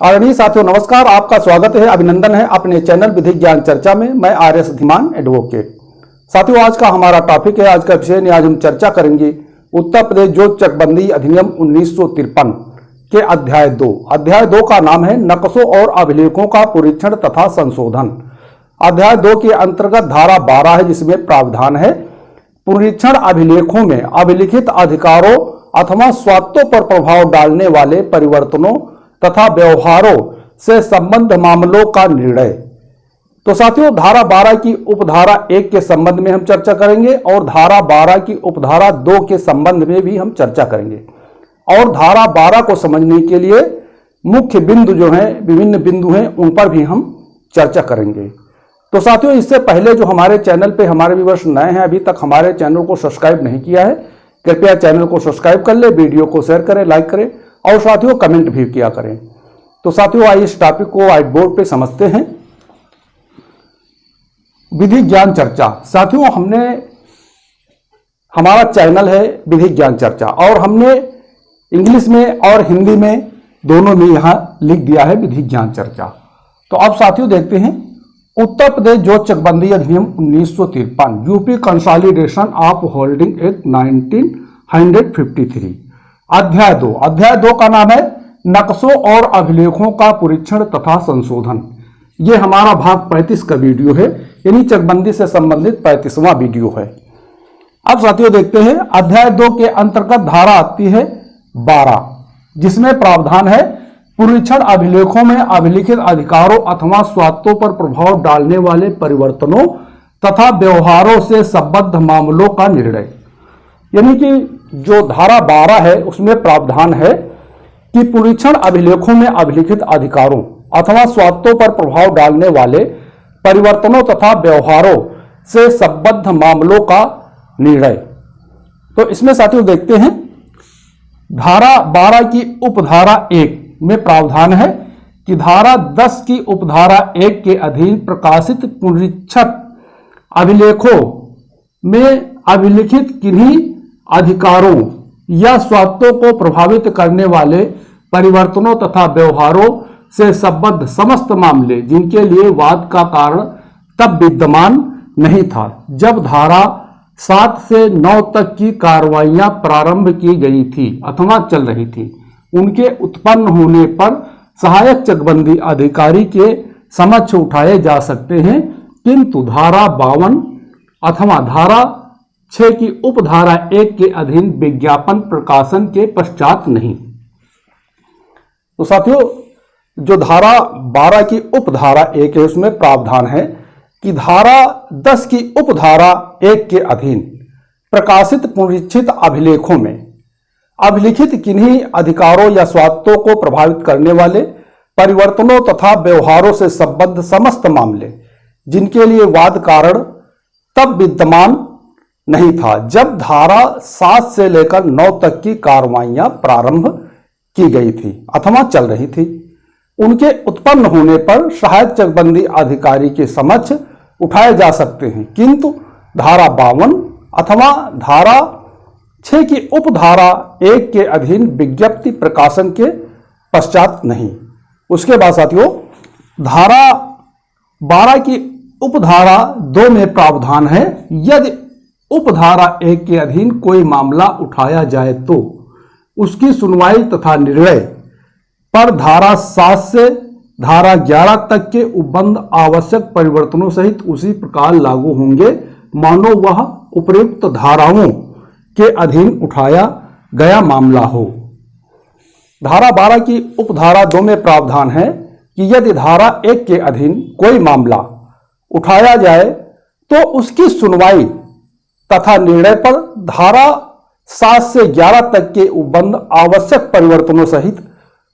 आदरणीय साथियों नमस्कार, आपका स्वागत है, अभिनंदन है अपने चैनल विधिक ज्ञान चर्चा में। मैं आर.एस. धीमान एडवोकेट। साथियों आज का हमारा टॉपिक है, आज का विषय आज हम चर्चा करेंगे उत्तर प्रदेश ज्योति चकबंदी अधिनियम 1953 के अध्याय 2। अध्याय 2 का नाम है नक्शों और अभिलेखों का पुरीक्षण तथा संशोधन। अध्याय 2 के अंतर्गत धारा 12 है जिसमें प्रावधान है पुनरीक्षण अभिलेखों में अभिलिखित अधिकारों अथवा स्वात्तों पर प्रभाव डालने वाले परिवर्तनों तथा व्यवहारों से संबंध मामलों का निर्णय। तो साथियों धारा 12 की उपधारा 1 के संबंध में हम चर्चा करेंगे और धारा 12 की उपधारा 2 के संबंध में भी हम चर्चा करेंगे। और धारा 12 को समझने के लिए मुख्य बिंदु जो हैं, विभिन्न बिंदु हैं, उन पर भी हम चर्चा करेंगे। तो साथियों इससे पहले जो हमारे चैनल पे हमारे व्यूअर्स नए हैं, अभी तक हमारे चैनल को सब्सक्राइब नहीं किया है, कृपया चैनल को सब्सक्राइब कर ले, वीडियो को शेयर करें, लाइक करें और साथियों कमेंट भी किया करें। तो साथियों आइए इस टॉपिक को व्हाइट बोर्ड पे समझते हैं। विधिक ज्ञान चर्चा। साथियों हमारा चैनल है विधिक ज्ञान चर्चा और हमने इंग्लिश में और हिंदी में दोनों में यहां लिख दिया है विधिक ज्ञान चर्चा। तो अब साथियों देखते हैं उत्तर प्रदेश ज्योति चकबंदी अधिनियम 1953 UP consolidation of holding act 1953। अध्याय 2। अध्याय 2 का नाम है नक्शों और अभिलेखों का परीक्षण तथा संशोधन। ये हमारा भाग 35 का वीडियो है, यानी चकबंदी से संबंधित 35वां वीडियो है। अब साथियों देखते हैं अध्याय 2 के अंतर्गत धारा आती है 12 जिसमें प्रावधान है पुनरीक्षण अभिलेखों में अभिलिखित अधिकारों अथवा स्वात्तों पर प्रभाव डालने वाले परिवर्तनों तथा व्यवहारों से संबद्ध मामलों का निर्णय। यानी कि जो धारा 12 है उसमें प्रावधान है कि पुनरीक्षण अभिलेखों में अभिलिखित अधिकारों अथवा स्वात्तों पर प्रभाव डालने वाले परिवर्तनों तथा व्यवहारों से संबद्ध मामलों का निर्णय। तो इसमें साथियों देखते हैं धारा 12 की उपधारा 1 में प्रावधान है कि धारा 10 की उपधारा 1 के अधीन प्रकाशित पुनरीक्षण अभिलेखों में अभिलिखित किन्हीं अधिकारों या स्वात्तों को प्रभावित करने वाले परिवर्तनों तथा व्यवहारों से संबद्ध समस्त मामले जिनके लिए वाद का कारण तब विद्यमान नहीं था जब धारा 7 से 9 तक की कार्रवाइयां प्रारंभ की गई थी अथवा चल रही थी, उनके उत्पन्न होने पर सहायक चकबंदी अधिकारी के समक्ष उठाए जा सकते हैं, किंतु धारा 52 अथवा धारा 6 की उपधारा 1 के अधीन विज्ञापन प्रकाशन के पश्चात नहीं। तो साथियों जो धारा 12 की उपधारा 1 है उसमें प्रावधान है कि धारा 10 की उपधारा 1 के अधीन प्रकाशित पुनरीक्षित अभिलेखों में अभिलिखित किन्हीं अधिकारों या स्वात्तों को प्रभावित करने वाले परिवर्तनों तथा व्यवहारों से संबद्ध समस्त मामले जिनके लिए वाद कारण तब विद्यमान नहीं था जब धारा 7 से लेकर 9 तक की कार्रवाइयां प्रारंभ की गई थी अथवा चल रही थी, उनके उत्पन्न होने पर सहायक चकबंदी अधिकारी के समक्ष उठाए जा सकते हैं, किंतु धारा 52 अथवा धारा 6 की उपधारा 1 के अधीन विज्ञप्ति प्रकाशन के पश्चात नहीं। उसके बाद साथियों धारा 12 की उपधारा 2 में प्रावधान है यदि उपधारा 1 के अधीन कोई मामला उठाया जाए तो उसकी सुनवाई तथा निर्णय पर धारा 7 से धारा 11 तक के उपबंध आवश्यक परिवर्तनों सहित उसी प्रकार लागू होंगे मानो वह उपयुक्त धाराओं के अधीन उठाया गया मामला हो। धारा 12 की उपधारा 2 में प्रावधान है कि यदि धारा 1 के अधीन कोई मामला उठाया जाए तो उसकी सुनवाई तथा निर्णय पर धारा 7 से 11 तक के उपबंध आवश्यक परिवर्तनों सहित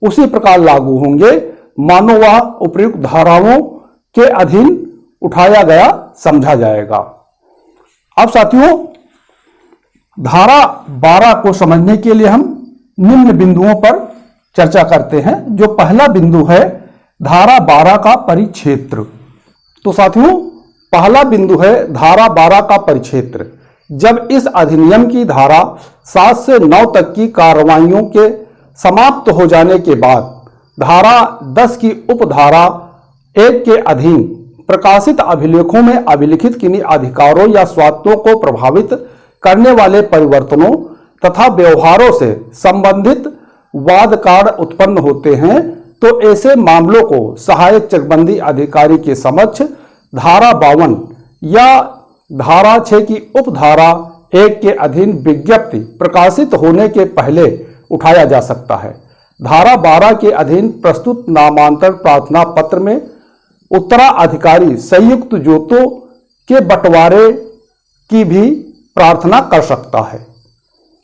उसी प्रकार लागू होंगे मानो वह उपयुक्त धाराओं के अधीन उठाया गया समझा जाएगा। अब साथियों धारा 12 को समझने के लिए हम निम्न बिंदुओं पर चर्चा करते हैं। जो पहला बिंदु है धारा 12 का परिक्षेत्र। तो साथियों पहला बिंदु है धारा 12 का परिक्षेत्र। जब इस अधिनियम की धारा 7 से 9 तक की कार्रवाइयों के समाप्त हो जाने के बाद धारा 10 की उपधारा 1 के अधीन प्रकाशित अभिलेखों में अभिलिखित किन्हीं अधिकारों या स्वात्वों को प्रभावित करने वाले परिवर्तनों तथा व्यवहारों से संबंधित वाद कार्ड उत्पन्न होते हैं तो ऐसे मामलों को सहायक चकबंदी अधिकारी के समक्ष धारा 52 या धारा 6 की उपधारा 1 के अधीन विज्ञप्ति प्रकाशित होने के पहले उठाया जा सकता है। धारा 12 के अधीन प्रस्तुत नामांतरण प्रार्थना पत्र में उत्तराधिकारी संयुक्त जोतों के बंटवारे की भी प्रार्थना कर सकता है।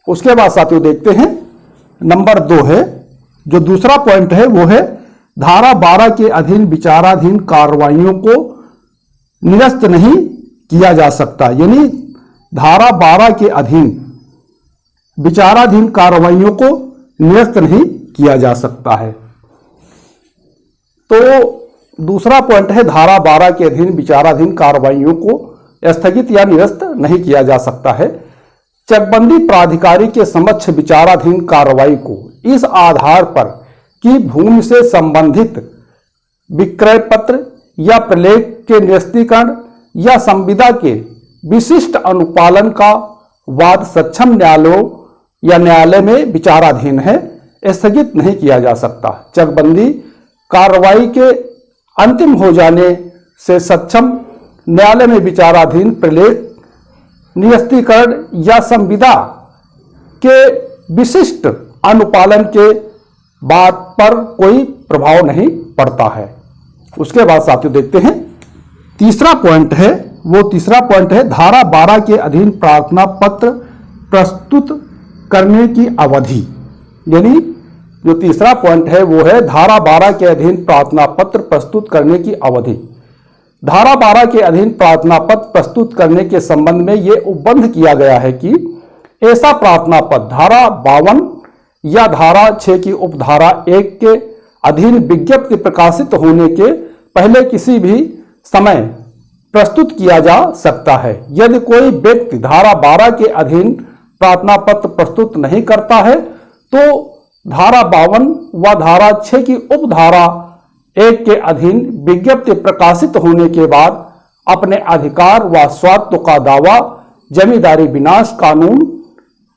उसके बाद साथियों देखते हैं नंबर 2 है, जो दूसरा पॉइंट है वो है धारा 12 के अधीन विचाराधीन कार्रवाइयों को निरस्त नहीं किया जा सकता। यानी धारा 12 के अधीन विचाराधीन कार्रवाइयों को निरस्त नहीं किया जा सकता है। तो दूसरा पॉइंट है धारा 12 के अधीन विचाराधीन कार्रवाइयों को स्थगित या निरस्त नहीं किया जा सकता है। चकबंदी प्राधिकारी के समक्ष विचाराधीन कार्रवाई को इस आधार पर कि भूमि से संबंधित विक्रय पत्र या प्रलेख के निरस्तीकरण या संविदा के विशिष्ट अनुपालन का वाद सक्षम न्यायालयों या न्यायालय में विचाराधीन है, स्थगित नहीं किया जा सकता। चकबंदी कार्रवाई के अंतिम हो जाने से सक्षम न्यायालय में विचाराधीन प्रलेख निरस्तीकरण या संविदा के विशिष्ट अनुपालन के बात पर कोई प्रभाव नहीं पड़ता है। उसके बाद साथियों देखते हैं तीसरा पॉइंट है, वो तीसरा पॉइंट है धारा 12 के अधीन प्रार्थना पत्र प्रस्तुत करने की अवधि। यानी जो तीसरा पॉइंट है वो है धारा 12 के अधीन प्रार्थना पत्र प्रस्तुत करने की अवधि। धारा 12 के अधीन प्रार्थना पत्र प्रस्तुत करने के संबंध में यह उपबंध किया गया है कि ऐसा प्रार्थना पत्र धारा 52 या धारा 6 की उपधारा 1 के अधीन विज्ञप्ति प्रकाशित होने के पहले किसी भी समय प्रस्तुत किया जा सकता है। यदि कोई व्यक्ति धारा 12 के अधीन प्रार्थना पत्र प्रस्तुत नहीं करता है तो धारा 52 व धारा 6 की उपधारा 1 के अधीन विज्ञप्ति प्रकाशित होने के बाद अपने अधिकार व स्वात्व का दावा जमींदारी विनाश कानून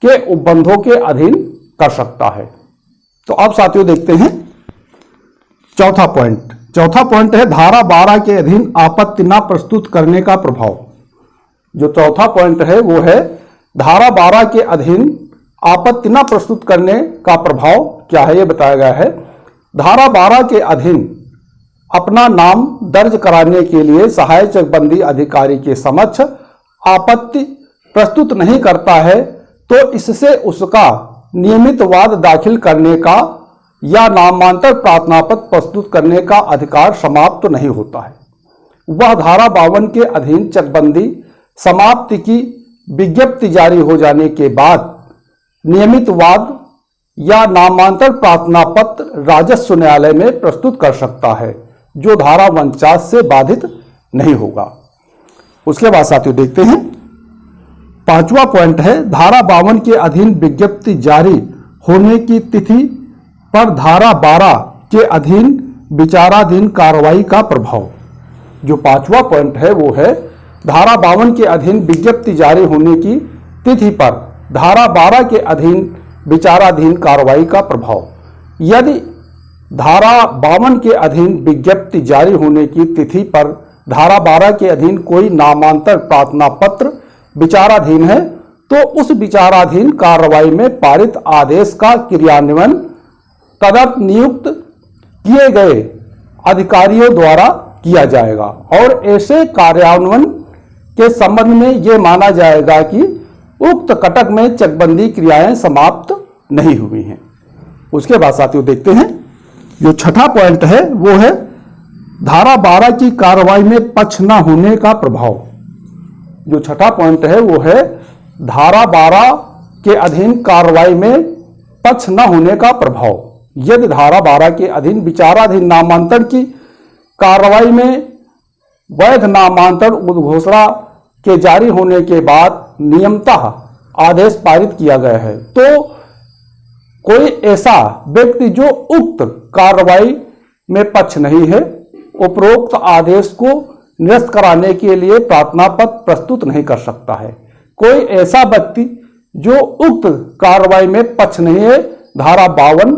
के उपबंधों के अधीन कर सकता है। तो अब साथियों देखते हैं चौथा पॉइंट। चौथा पॉइंट है धारा 12 के अधीन आपत्ति न प्रस्तुत करने का प्रभाव। जो चौथा पॉइंट है वो है धारा 12 के अधीन आपत्ति न प्रस्तुत करने का प्रभाव क्या है, ये बताया गया है। धारा 12 के अधीन अपना नाम दर्ज कराने के लिए सहायक चकबंदी अधिकारी के समक्ष आपत्ति प्रस्तुत नहीं करता है तो इससे उसका नियमित वाद दाखिल करने का या नामांतर प्रार्थना पत्र प्रस्तुत करने का अधिकार समाप्त नहीं होता है। वह धारा 52 के अधीन चकबंदी समाप्ति की विज्ञप्ति जारी हो जाने के बाद नियमित वाद या नामांतर प्रार्थना पत्र राजस्व न्यायालय में प्रस्तुत कर सकता है, जो धारा 49 से बाधित नहीं होगा। उसके बाद साथियों देखते हैं पांचवा पॉइंट है धारा 52 के अधीन विज्ञप्ति जारी होने की तिथि पर धारा 12 के अधीन विचाराधीन कार्रवाई का प्रभाव। जो पांचवा पॉइंट है वो है धारा 52 के अधीन विज्ञप्ति जारी होने की तिथि पर धारा 12 के अधीन विचाराधीन कार्रवाई का प्रभाव। यदि धारा 52 के अधीन विज्ञप्ति जारी होने की तिथि पर धारा 12 के अधीन कोई नामांतर प्रार्थना पत्र विचाराधीन है तो उस विचाराधीन कार्रवाई में पारित आदेश का क्रियान्वयन तदर्थ नियुक्त किए गए अधिकारियों द्वारा किया जाएगा और ऐसे कार्यान्वयन के संबंध में यह माना जाएगा कि उक्त कटक में चकबंदी क्रियाएं समाप्त नहीं हुई हैं। उसके बाद साथियों देखते हैं जो छठा पॉइंट है वो है धारा 12 की कार्रवाई में पक्ष न होने का प्रभाव। जो छठा पॉइंट है वो है धारा 12 के अधीन कार्रवाई में पक्ष न होने का प्रभाव। यदि धारा 12 के अधीन विचाराधीन नामांतरण की कार्रवाई में वैध नामांतरण उद्घोषणा के जारी होने के बाद नियमतः आदेश पारित किया गया है तो कोई ऐसा व्यक्ति जो उक्त कार्रवाई में पक्ष नहीं है, उपरोक्त आदेश को निरस्त कराने के लिए प्रार्थना पत्र प्रस्तुत नहीं कर सकता है। कोई ऐसा व्यक्ति जो उक्त कार्रवाई में पक्ष नहीं है, धारा 52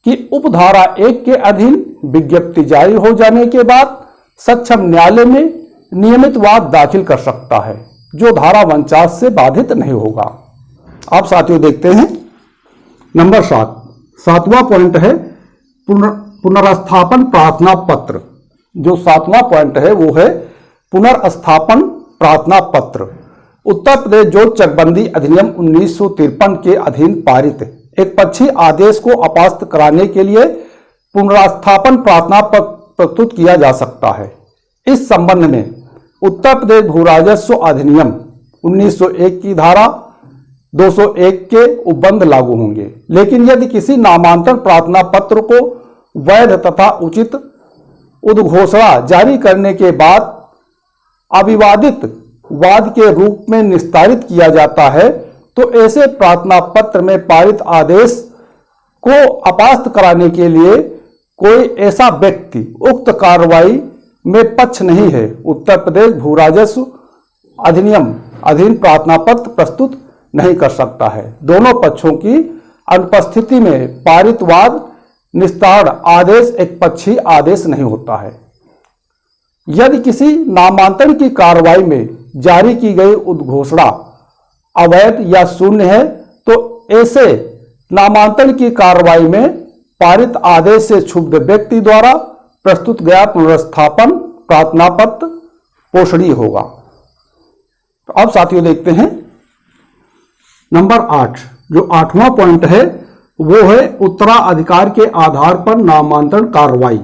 की उपधारा 1 के अधीन विज्ञप्ति जारी हो जाने के बाद सक्षम न्यायालय में नियमित वाद दाखिल कर सकता है, जो धारा 49 से बाधित नहीं होगा। आप साथियों देखते हैं नंबर 7वां पॉइंट है पुनर्स्थापन प्रार्थना पत्र। जो 7वां पॉइंट है वो है पुनर्स्थापन प्रार्थना पत्र। उत्तर प्रदेश जो चकबंदी अधिनियम 1953 के अधीन पारित एक पक्षी आदेश को अपास्त कराने के लिए पुनर्स्थापन प्रार्थना पत्र प्रस्तुत किया जा सकता है। इस संबंध में उत्तर प्रदेश भू राजस्व अधिनियम 1901 की धारा 201 के उपबंध लागू होंगे। लेकिन यदि किसी नामांतरण प्रार्थना पत्र को वैध तथा उचित उद्घोषणा जारी करने के बाद अविवादित वाद के रूप में निस्तारित किया जाता है, तो ऐसे प्रार्थना पत्र में पारित आदेश को अपास्त कराने के लिए कोई ऐसा व्यक्ति उक्त कार्रवाई में पक्ष नहीं है, उत्तर प्रदेश भू राजस्व अधिनियम अधीन प्रार्थना पत्र प्रस्तुत नहीं कर सकता है। दोनों पक्षों की अनुपस्थिति में पारित वाद निस्तारण आदेश एक पक्षी आदेश नहीं होता है। यदि किसी नामांतरण की कार्रवाई में जारी की गई उद्घोषणा अवैध या शून्य है, तो ऐसे नामांतरण की कार्रवाई में पारित आदेश से क्षुब्ध व्यक्ति द्वारा प्रस्तुत गया पुनर्स्थापन प्रार्थना पत्र पोषणीय होगा। तो अब साथियों देखते हैं नंबर 8। जो 8वां पॉइंट है वो है उत्तराधिकार के आधार पर नामांतरण कार्रवाई।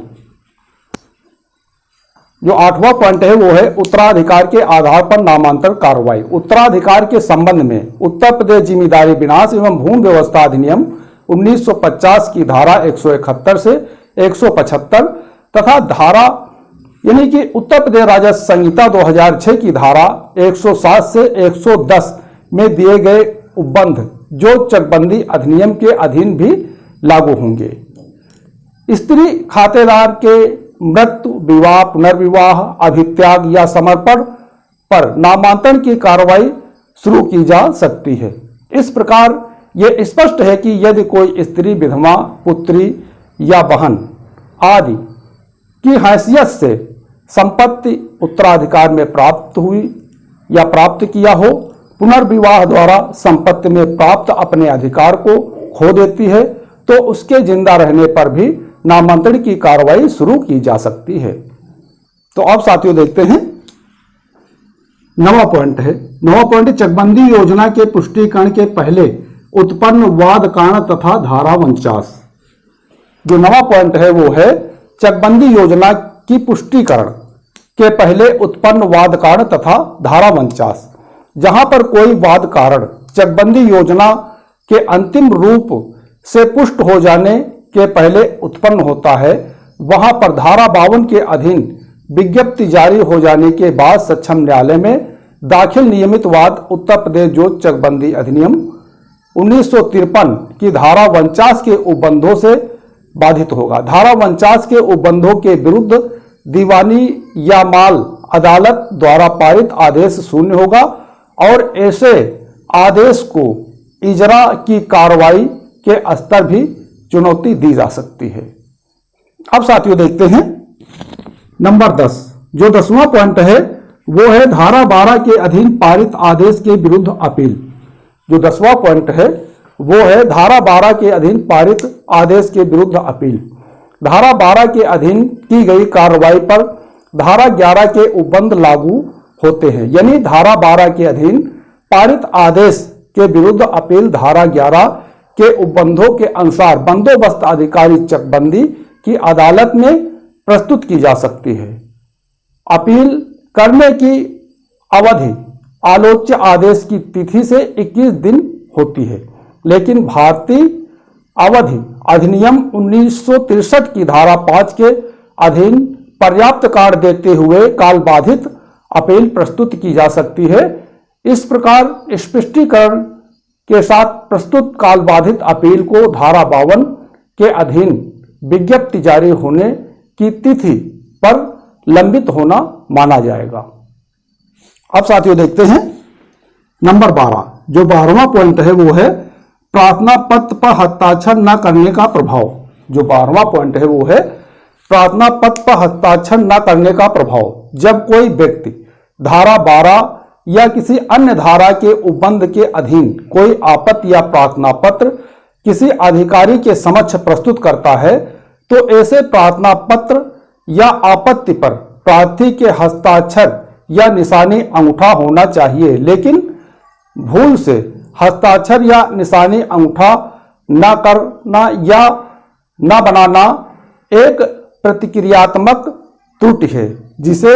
जो 8वां पॉइंट है वो है उत्तराधिकार के आधार पर नामांतरण कार्रवाई। उत्तराधिकार के संबंध में उत्तर प्रदेश जिम्मेदारी विनाश एवं भूमि व्यवस्था अधिनियम 1950 की धारा 171 से 175 तथा धारा यानी कि उत्तर प्रदेश राजस्व संहिता 2006 की धारा 107 से 110 में दिए गए उपबंध जो चकबंदी अधिनियम के अधीन भी लागू होंगे। स्त्री खातेदार के मृत्यु, विवाह, पुनर्विवाह, अभित्याग या समर्पण पर नामांतरण की कार्रवाई शुरू की जा सकती है। इस प्रकार यह स्पष्ट है कि यदि कोई स्त्री विधवा, पुत्री या बहन आदि की हैसियत से संपत्ति उत्तराधिकार में प्राप्त हुई या प्राप्त किया हो, पुनर्विवाह द्वारा संपत्ति में प्राप्त अपने अधिकार को खो देती है, तो उसके जिंदा रहने पर भी नामांतरण की कार्रवाई शुरू की जा सकती है। तो अब साथियों देखते हैं 9वां पॉइंट है। 9वां पॉइंट चकबंदी योजना के पुष्टिकरण के पहले उत्पन्न वाद कारण तथा धारा 49। जो 9वां पॉइंट है वो है चकबंदी योजना की पुष्टिकरण के पहले उत्पन्न वाद कारण तथा धारा 49। जहां पर कोई वाद कारण चकबंदी योजना के अंतिम रूप से पुष्ट हो जाने के पहले उत्पन्न होता है, वहां पर धारा 52 के अधीन विज्ञप्ति जारी हो जाने के बाद सक्षम न्यायालय में दाखिल नियमित वाद उत्तर प्रदेश जो चकबंदी अधिनियम 1953 की धारा 49 के उपबंधों से बाधित होगा। धारा 49 के उपबंधों के विरुद्ध दीवानी या माल अदालत द्वारा पारित आदेश शून्य होगा और ऐसे आदेश को इजरा की कार्रवाई के स्तर भी चुनौती दी जा सकती है। अब साथियों देखते हैं नंबर 10। जो 10वां पॉइंट है वो है धारा 12 के अधीन पारित आदेश के विरुद्ध अपील। जो 10वां पॉइंट है वो है धारा 12 के अधीन पारित आदेश के विरुद्ध अपील। धारा 12 के अधीन की गई कार्रवाई पर धारा 11 के उपबंध लागू होते हैं, यानी धारा 12 के अधीन पारित आदेश के विरुद्ध अपील धारा 11 के उपबंधों के अनुसार बंदोबस्त अधिकारी चकबंदी की अदालत में प्रस्तुत की जा सकती है। अपील करने की अवधि आलोच्य आदेश की तिथि से 21 दिन होती है, लेकिन भारतीय अवधि अधिनियम 1963 की धारा 5 के अधीन पर्याप्त कारण देते हुए काल बाधित अपील प्रस्तुत की जा सकती है। इस प्रकार स्पष्टीकरण के साथ प्रस्तुत कालबाधित अपील को धारा 52 के अधीन विज्ञप्ति जारी होने की तिथि पर लंबित होना माना जाएगा। अब साथियों देखते हैं नंबर 12। जो 12वां पॉइंट है वो है प्रार्थना पत्र पर हस्ताक्षर न करने का प्रभाव। जो 12वां पॉइंट है वो है प्रार्थना पत्र पर हस्ताक्षर न करने का प्रभाव। जब कोई व्यक्ति धारा 12 या किसी अन्य धारा के उपबंध के अधीन कोई आपत्ति या प्रार्थना पत्र किसी अधिकारी के समक्ष प्रस्तुत करता है तो ऐसे प्रार्थना पत्र या आपत्ति पर प्रार्थी के हस्ताक्षर या निशानी अंगूठा होना चाहिए, लेकिन भूल से हस्ताक्षर या निशानी अंगूठा न करना या न बनाना एक प्रतिक्रियात्मक त्रुटि है जिसे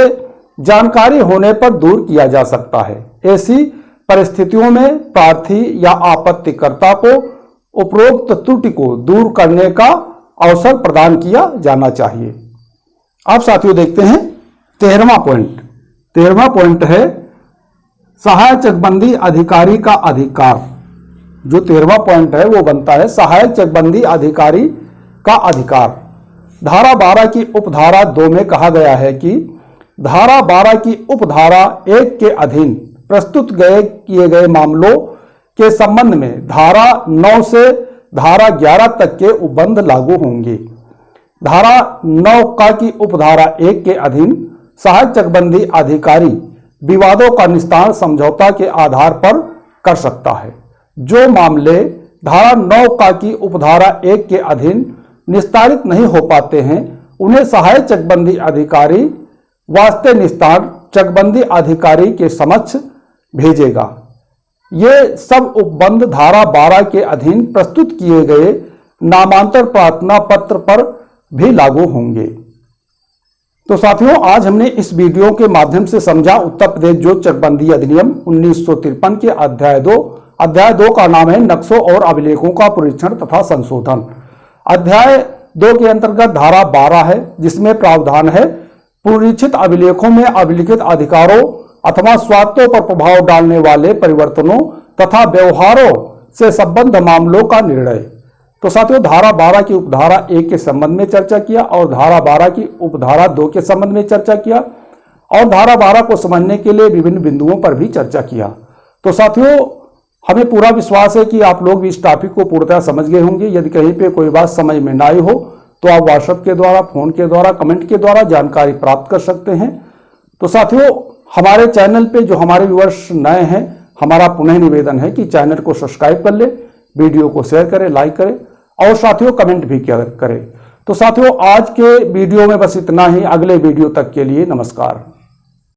जानकारी होने पर दूर किया जा सकता है। ऐसी परिस्थितियों में प्रार्थी या आपत्तिकर्ता को उपरोक्त त्रुटि को दूर करने का अवसर प्रदान किया जाना चाहिए। अब साथियों देखते हैं 13वां पॉइंट। 13वां पॉइंट है सहायक चकबंदी अधिकारी का अधिकार। जो 13वां पॉइंट है वो बनता है सहायक चकबंदी अधिकारी का अधिकार। धारा 12 की उपधारा 2 में कहा गया है कि धारा 12 की उपधारा 1 के अधीन प्रस्तुत किए गए मामलों के संबंध में धारा 9 से धारा 11 तक के उपबंध लागू होंगे। धारा 9 का की उपधारा 1 के अधीन सहायक चकबंदी अधिकारी विवादों का निस्तारण समझौता के आधार पर कर सकता है। जो मामले धारा 9 का की उपधारा 1 के अधीन निस्तारित नहीं हो पाते हैं उन्हें सहायक चकबंदी अधिकारी वास्ते निस्तार चकबंदी अधिकारी के समक्ष भेजेगा। ये सब उपबंध धारा 12 के अधीन प्रस्तुत किए गए नामांतर प्रार्थना पत्र पर भी लागू होंगे। तो साथियों आज हमने इस वीडियो के माध्यम से समझा उत्तर प्रदेश ज्योत चकबंदी अधिनियम 1953 के अध्याय 2 का नाम है नक्शों और अभिलेखों का पुनरीक्षण तथा संशोधन। अध्याय 2 के अंतर्गत धारा 12 है जिसमें प्रावधान है पुनरीक्षित अभिलेखों में अभिलिखित अधिकारों अथवा स्वात्तों पर प्रभाव डालने वाले परिवर्तनों तथा व्यवहारों से संबद्ध मामलों का निर्णय। तो साथियों धारा 12 की उपधारा 1 के संबंध में चर्चा किया और धारा 12 की उपधारा 2 के संबंध में चर्चा किया और धारा 12 को समझने के लिए विभिन्न बिंदुओं पर भी चर्चा किया। तो साथियों हमें पूरा विश्वास है कि आप लोग भी इस टॉपिक को पूर्णतः समझ गए होंगे। यदि कहीं पे कोई बात समझ में ना आई हो तो आप व्हाट्सएप के द्वारा, फोन के द्वारा, कमेंट के द्वारा जानकारी प्राप्त कर सकते हैं। तो साथियों हमारे चैनल पे जो हमारे व्यूअर्स नए हैं, हमारा पुनः निवेदन है कि चैनल को सब्सक्राइब कर ले, वीडियो को शेयर करें, लाइक करें और साथियों कमेंट भी करें। तो साथियों आज के वीडियो में बस इतना ही। अगले वीडियो तक के लिए नमस्कार।